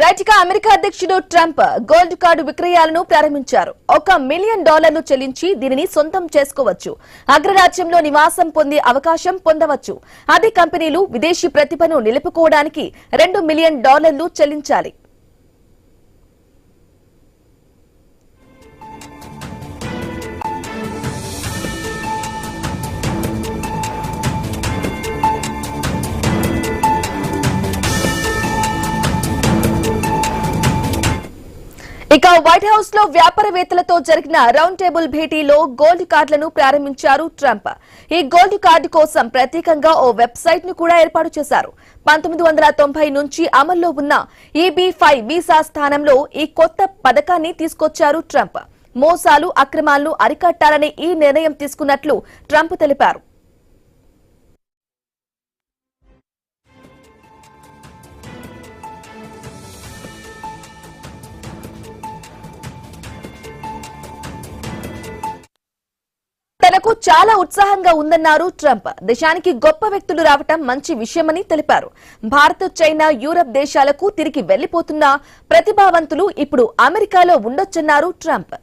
రైట్గా America అధ్యక్షుడు Trump gold card విక్రయాలను ప్రారంభించారు. $1 మిలియన్ చెల్లించి దీనిని సొంతం చేసుకోవచ్చు. అగ్రరాజ్యంలో నివాసం పొందే అవకాశం పొందవచ్చు. అదే కంపెనీలు విదేశీ ప్రతిభను నిలుపుకోవడానికి $2 మిలియన్ చెల్లించాలి. ఇక వైట్ హౌస్ లో వ్యాపారవేత్తలతో జరిగిన రౌండ్ టేబుల్ భేటీలో గోల్డ్ కార్డులను ప్రారంభించారు ట్రంప్. ఈ గోల్డ్ కార్డు కోసం ప్రత్యేకంగా ఓ వెబ్సైట్ ను కూడా ఏర్పాటు చేశారు. 1990 నుంచి అమల్లో ఉన్న EB-5 వీసా స్థానంలో ఈ కొత్త పథకాన్ని తీసుకొచ్చారు ట్రంప్. మోసాలు, అక్రమాలను అరికట్టాలనే ఈ నిర్ణయం తీసుకున్నట్లు ట్రంప్ తెలిపారు. తనకు చాలా ఉత్సాహంగా ఉందన్నారు ట్రంప్. దేశానికి గొప్ప వ్యక్తులు రావటం మంచి విషయమని తెలిపారు. భారత్, చైనా, యూరప్ దేశాలకు తిరిగి వెళ్లిపోతున్న ప్రతిభావంతులు ఇప్పుడు అమెరికాలో ఉండొచ్చన్నారు ట్రంప్.